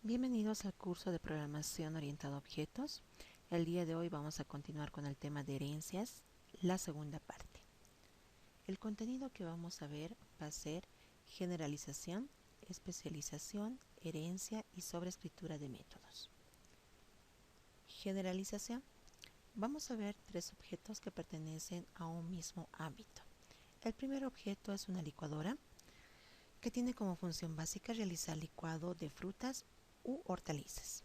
Bienvenidos al curso de programación orientada a objetos. El día de hoy vamos a continuar con el tema de herencias, la segunda parte. El contenido que vamos a ver va a ser generalización, especialización, herencia y sobreescritura de métodos. Generalización. Vamos a ver tres objetos que pertenecen a un mismo ámbito. El primer objeto es una licuadora que tiene como función básica realizar licuado de frutas u hortalizas.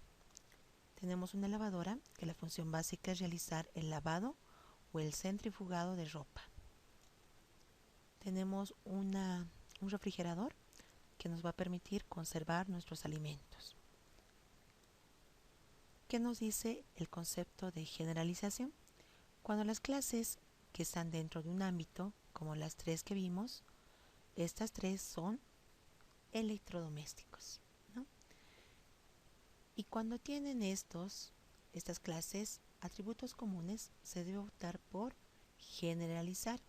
Tenemos una lavadora que la función básica es realizar el lavado o el centrifugado de ropa. Tenemos un refrigerador que nos va a permitir conservar nuestros alimentos. ¿Qué nos dice el concepto de generalización? Cuando las clases que están dentro de un ámbito, como las tres que vimos, estas tres son electrodomésticos, ¿no? Y cuando tienen estas clases, atributos comunes, se debe optar por generalizar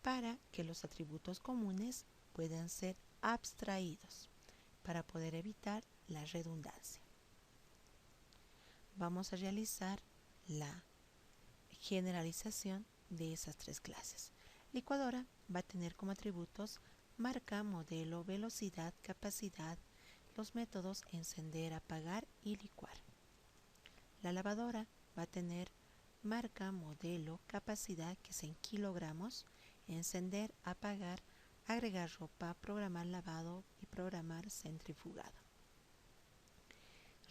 para que los atributos comunes puedan ser abstraídos para poder evitar la redundancia. Vamos a realizar la generalización de esas tres clases. Licuadora va a tener como atributos marca, modelo, velocidad, capacidad, los métodos encender, apagar y licuar. La lavadora va a tener marca, modelo, capacidad, que es en kilogramos, encender, apagar, agregar ropa, programar lavado y programar centrifugado.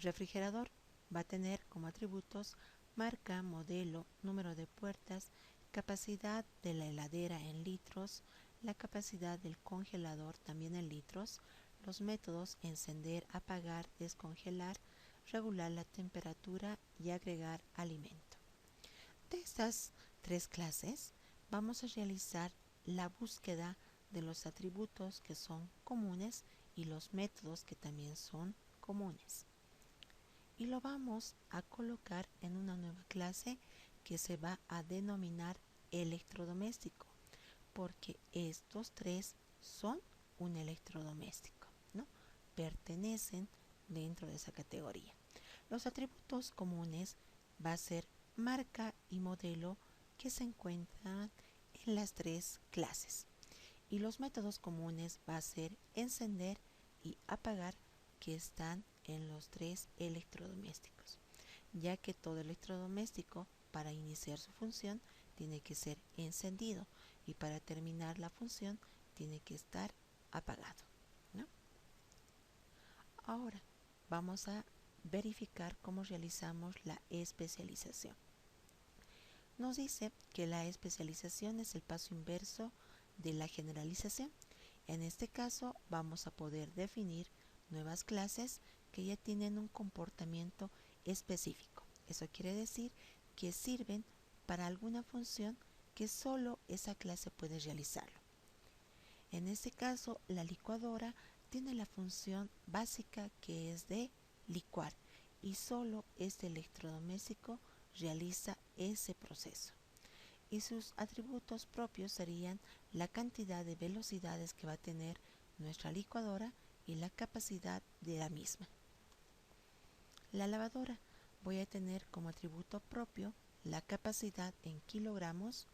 Refrigerador va a tener como atributos marca, modelo, número de puertas, capacidad de la heladera en litros, la capacidad del congelador también en litros, los métodos encender, apagar, descongelar, regular la temperatura y agregar alimento. De estas tres clases vamos a realizar la búsqueda de los atributos que son comunes y los métodos que también son comunes. Y lo vamos a colocar en una nueva clase que se va a denominar electrodoméstico, porque estos tres son un electrodoméstico, ¿no? Pertenecen dentro de esa categoría. Los atributos comunes va a ser marca y modelo que se encuentran en las tres clases. Y los métodos comunes va a ser encender y apagar, que están en los tres electrodomésticos, ya que todo electrodoméstico para iniciar su función tiene que ser encendido y para terminar la función tiene que estar apagado, ¿no? Ahora vamos a verificar cómo realizamos la especialización. Nos dice que la especialización es el paso inverso de la generalización. En este caso vamos a poder definir nuevas clases que ya tienen un comportamiento específico. Eso quiere decir que sirven para alguna función que solo esa clase puede realizarlo. En este caso, la licuadora tiene la función básica que es de licuar y solo este electrodoméstico realiza ese proceso. Y sus atributos propios serían la cantidad de velocidades que va a tener nuestra licuadora y la capacidad de la misma. La lavadora voy a tener como atributo propio la capacidad en kilogramos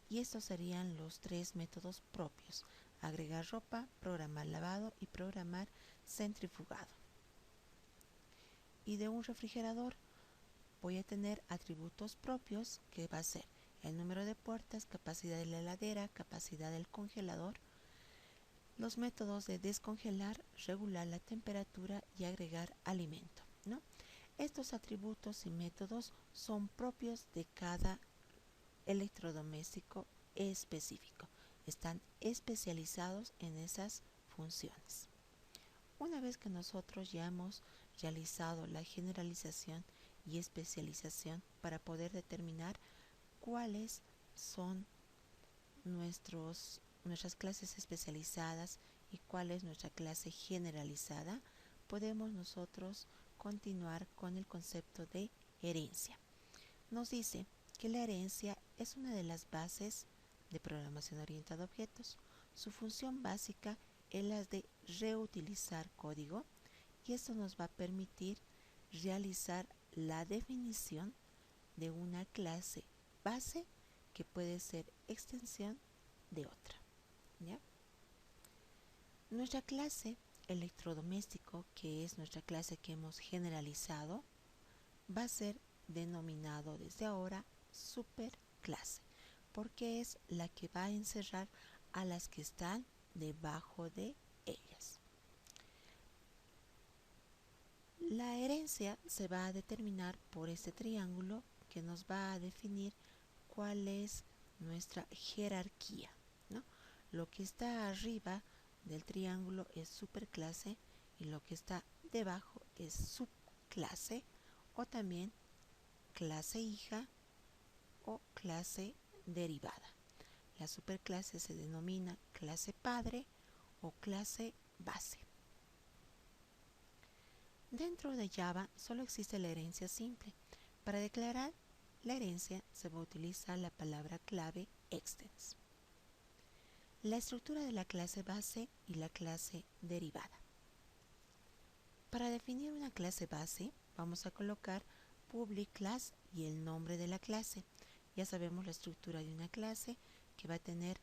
y estos serían los tres métodos propios: agregar ropa, programar lavado y programar centrifugado. Y de un refrigerador voy a tener atributos propios que va a ser el número de puertas, capacidad de la heladera, capacidad del congelador, los métodos de descongelar, regular la temperatura y agregar alimento, ¿no? Estos atributos y métodos son propios de cada electrodoméstico específico. Están especializados en esas funciones. Una vez que nosotros ya hemos realizado la generalización y especialización para poder determinar cuáles son nuestras clases especializadas y cuál es nuestra clase generalizada, podemos nosotros continuar con el concepto de herencia. Nos dice que la herencia es una de las bases de programación orientada a objetos. Su función básica es la de reutilizar código y esto nos va a permitir realizar la definición de una clase base que puede ser extensión de otra, ¿ya? Nuestra clase electrodoméstico, que es nuestra clase que hemos generalizado, va a ser denominado desde ahora superclase, porque es la que va a encerrar a las que están debajo de ellas. La herencia se va a determinar por este triángulo que nos va a definir cuál es nuestra jerarquía, ¿no? Lo que está arriba del triángulo es superclase y lo que está debajo es subclase o también clase hija o clase derivada. La superclase se denomina clase padre o clase base. Dentro de Java solo existe la herencia simple. Para declarar la herencia se va a utilizar la palabra clave extends. La estructura de la clase base y la clase derivada. Para definir una clase base vamos a colocar public class y el nombre de la clase. Ya sabemos la estructura de una clase que va a tener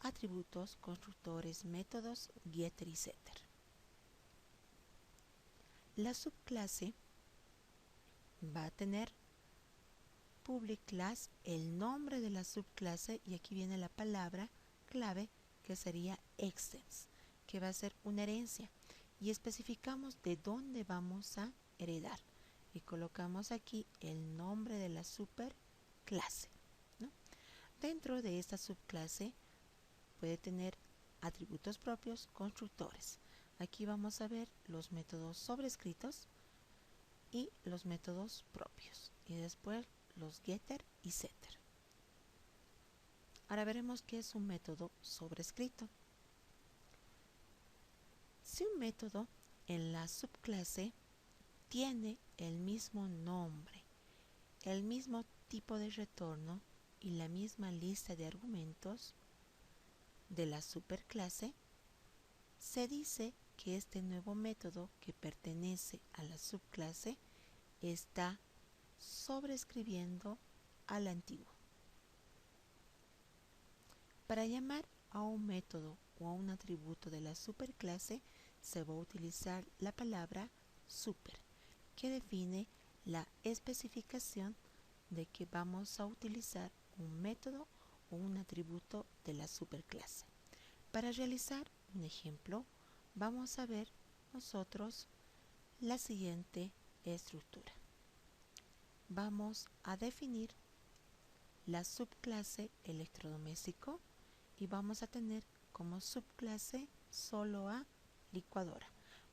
atributos, constructores, métodos, getter y setter. La subclase va a tener public class, el nombre de la subclase, y aquí viene la palabra clave que sería extends, que va a ser una herencia, y especificamos de dónde vamos a heredar y colocamos aquí el nombre de la superclase, ¿no? Dentro de esta subclase puede tener atributos propios, constructores. Aquí vamos a ver los métodos sobrescritos y los métodos propios, y después los getter y setter. Ahora veremos qué es un método sobrescrito. Si un método en la subclase tiene el mismo nombre, el mismo tipo de retorno y la misma lista de argumentos de la superclase, se dice que este nuevo método que pertenece a la subclase está sobrescribiendo al antiguo. Para llamar a un método o a un atributo de la superclase se va a utilizar la palabra super, que define la especificación de que vamos a utilizar un método o un atributo de la superclase. Para realizar un ejemplo, vamos a ver nosotros la siguiente estructura. Vamos a definir la subclase electrodoméstico y vamos a tener como subclase solo a licuadora.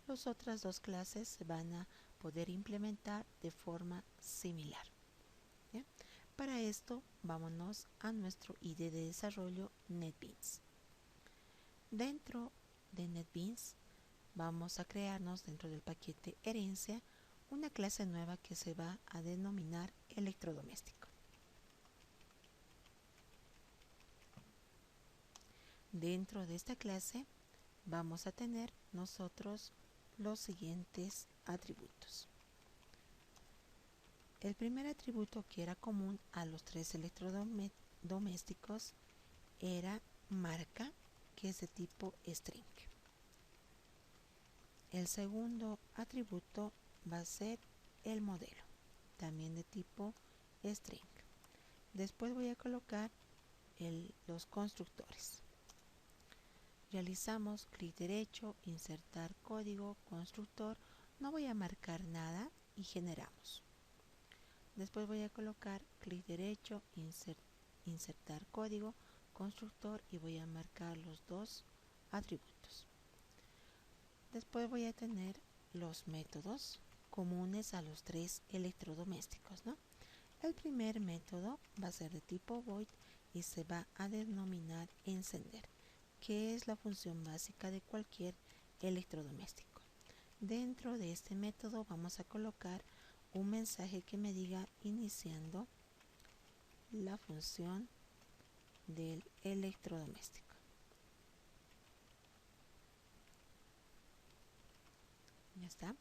Las otras dos clases se van a poder implementar de forma similar. ¿Bien? Para esto, vámonos a nuestro IDE de desarrollo NetBeans. Dentro de NetBeans, vamos a crearnos dentro del paquete herencia una clase nueva que se va a denominar electrodoméstico. Dentro de esta clase vamos a tener nosotros los siguientes atributos. El primer atributo que era común a los tres electrodomésticos era marca, que es de tipo string. El segundo atributo va a ser el modelo, también de tipo string. Después voy a colocar los constructores. Realizamos clic derecho, insertar código, constructor, no voy a marcar nada y generamos. Después voy a colocar clic derecho, insertar código, constructor y voy a marcar los dos atributos. Después voy a tener los métodos comunes a los tres electrodomésticos, ¿no? El primer método va a ser de tipo void y se va a denominar encender, que es la función básica de cualquier electrodoméstico. Dentro de este método vamos a colocar un mensaje que me diga iniciando la función del electrodoméstico. Ya está.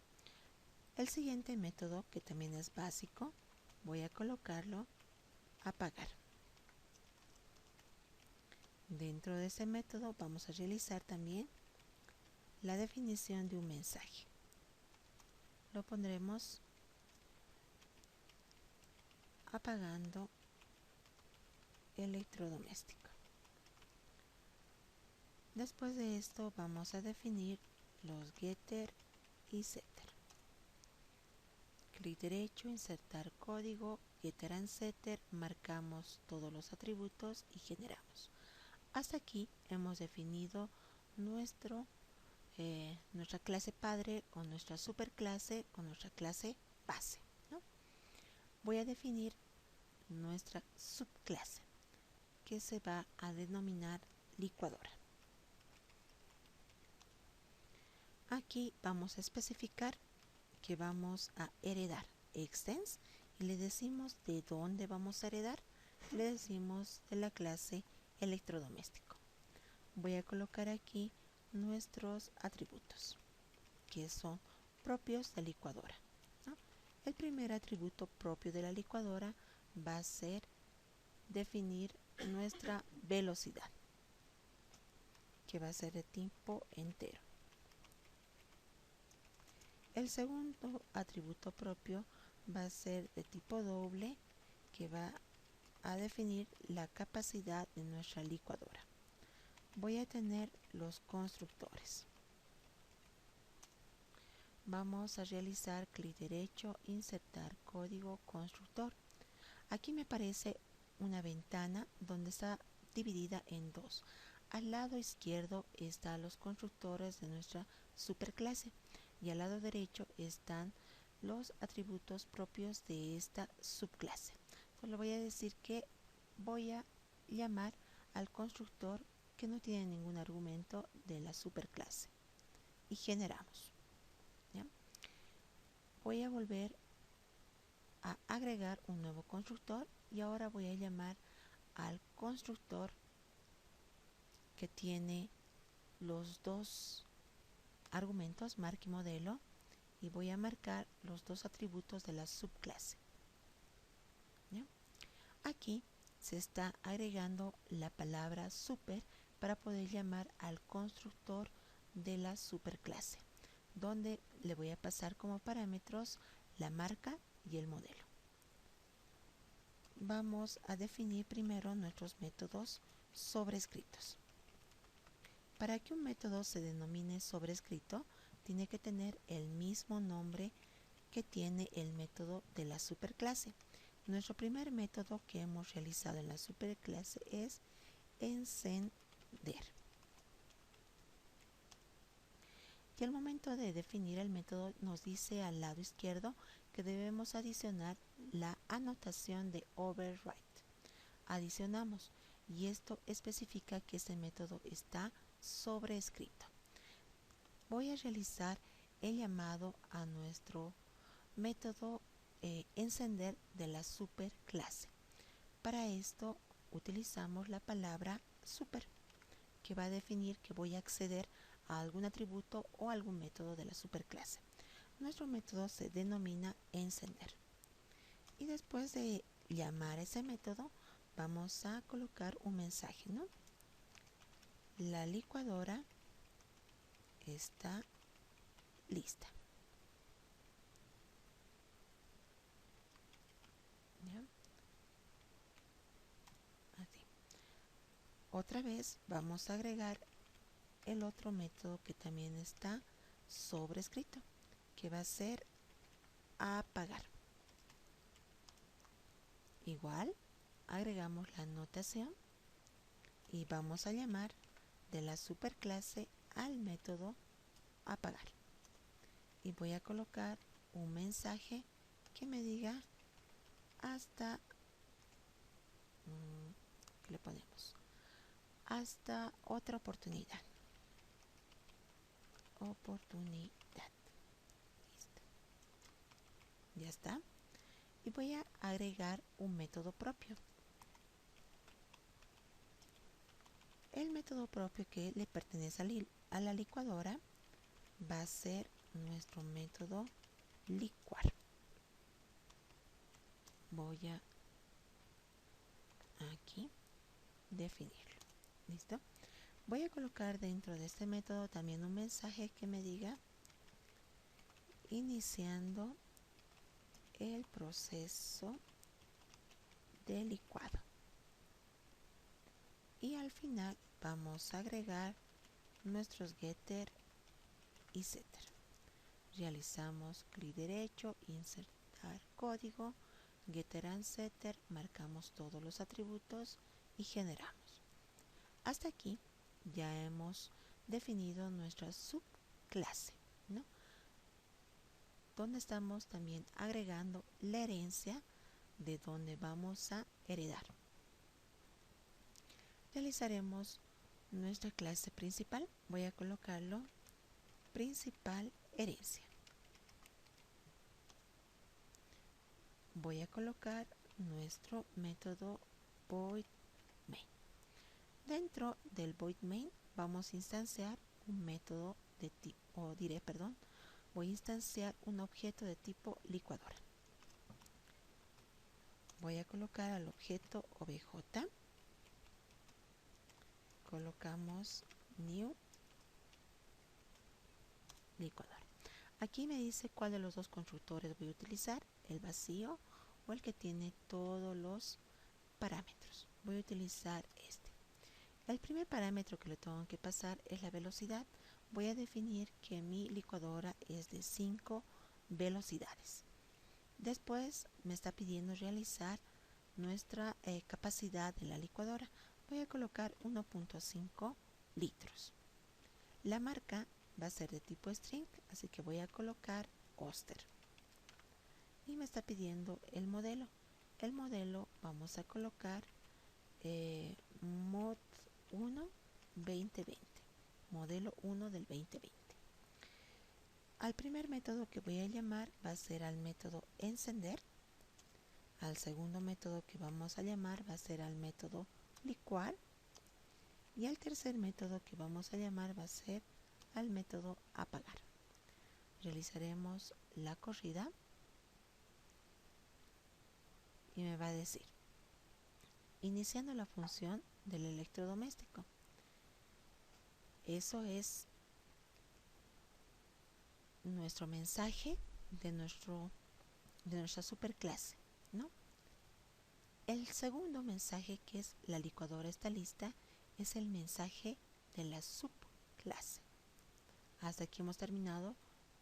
El siguiente método, que también es básico, voy a colocarlo apagar. Dentro de ese método vamos a realizar también la definición de un mensaje. Lo pondremos apagando electrodoméstico. Después de esto vamos a definir los getter y setter. Clic derecho, insertar código, getter and setter, marcamos todos los atributos y generamos. Hasta aquí hemos definido nuestra clase padre o nuestra superclase o nuestra clase base, ¿no? Voy a definir nuestra subclase, que se va a denominar licuadora. Aquí vamos a especificar que vamos a heredar extens y le decimos de dónde vamos a heredar. Le decimos de la clase electrodoméstico. Voy a colocar aquí nuestros atributos que son propios de licuadora, ¿no? El primer atributo propio de la licuadora va a ser definir nuestra velocidad, que va a ser de tipo entero. El segundo atributo propio va a ser de tipo doble, que va a definir la capacidad de nuestra licuadora. Voy a tener los constructores. Vamos a realizar clic derecho, insertar código constructor. Aquí me aparece una ventana donde está dividida en dos. Al lado izquierdo están los constructores de nuestra superclase y al lado derecho están los atributos propios de esta subclase. Entonces le voy a decir que voy a llamar al constructor que no tiene ningún argumento de la superclase y generamos. ¿Ya? Voy a volver a agregar un nuevo constructor y ahora voy a llamar al constructor que tiene los dos argumentos, marca y modelo, y voy a marcar los dos atributos de la subclase. ¿Ya? Aquí se está agregando la palabra super para poder llamar al constructor de la superclase, donde le voy a pasar como parámetros la marca y el modelo. Vamos a definir primero nuestros métodos sobrescritos. Para que un método se denomine sobrescrito, tiene que tener el mismo nombre que tiene el método de la superclase. Nuestro primer método que hemos realizado en la superclase es encender. Y al momento de definir el método nos dice al lado izquierdo que debemos adicionar la anotación de override. Adicionamos y esto especifica que este método está sobrescrito. Voy a realizar el llamado a nuestro método encender de la superclase. Para esto utilizamos la palabra super, que va a definir que voy a acceder a algún atributo o algún método de la superclase. Nuestro método se denomina encender. Y después de llamar ese método, vamos a colocar un mensaje, ¿no? La licuadora está lista. ¿Ya? Así. Otra vez vamos a agregar el otro método que también está sobrescrito, que va a ser apagar. Igual agregamos la anotación y vamos a llamar de la superclase al método apagar. Y voy a colocar un mensaje que me diga hasta, ¿qué le ponemos? Hasta otra oportunidad. Listo. Ya está. Y voy a agregar un método propio. El método propio que le pertenece a la licuadora va a ser nuestro método licuar. Voy a aquí definirlo. ¿Listo? Voy a colocar dentro de este método también un mensaje que me diga iniciando el proceso de licuado. Y al final vamos a agregar nuestros getter y setter. Realizamos clic derecho, insertar código, getter and setter, marcamos todos los atributos y generamos. Hasta aquí ya hemos definido nuestra subclase, ¿no? Donde estamos también agregando la herencia de donde vamos a heredar. Realizaremos nuestra clase principal. Voy a colocarlo principal herencia. Voy a colocar nuestro método void main. Dentro del void main vamos a instanciar un método de tipo, voy a instanciar un objeto de tipo licuadora. Voy a colocar al objeto obj, colocamos new licuadora. Aquí me dice cuál de los dos constructores voy a utilizar, el vacío o el que tiene todos los parámetros. Voy a utilizar este. El primer parámetro que le tengo que pasar es la velocidad. Voy a definir que mi licuadora es de 5 velocidades. Después me está pidiendo realizar nuestra capacidad de la licuadora. Voy a colocar 1.5 litros. La marca va a ser de tipo string, así que voy a colocar Oster. Y me está pidiendo el modelo. El modelo vamos a colocar mod 1 2020. Modelo 1 del 2020. Al primer método que voy a llamar va a ser al método encender. Al segundo método que vamos a llamar va a ser al método licuar. Y al tercer método que vamos a llamar va a ser al método apagar. Realizaremos la corrida y me va a decir iniciando la función del electrodoméstico. Eso es nuestro mensaje de nuestra superclase, ¿no? El segundo mensaje, que es la licuadora está lista, es el mensaje de la subclase. Hasta aquí hemos terminado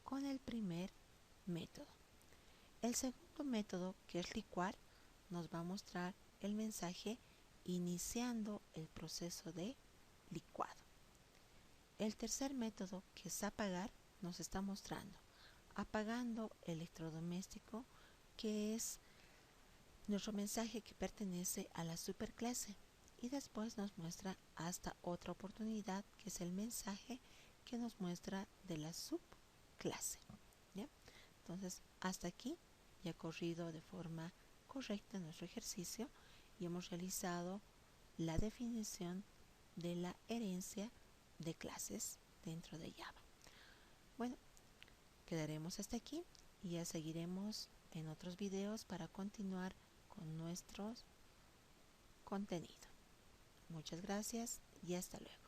con el primer método. El segundo método, que es licuar, nos va a mostrar el mensaje iniciando el proceso de licuado. El tercer método, que es apagar, nos está mostrando apagando electrodoméstico, que es nuestro mensaje que pertenece a la superclase. Y después nos muestra hasta otra oportunidad, que es el mensaje que nos muestra de la subclase. ¿Ya? Entonces, hasta aquí ya ha corrido de forma correcta nuestro ejercicio y hemos realizado la definición de la herencia de clases dentro de Java. Bueno, quedaremos hasta aquí y ya seguiremos en otros videos para continuar con nuestro contenido. Muchas gracias y hasta luego.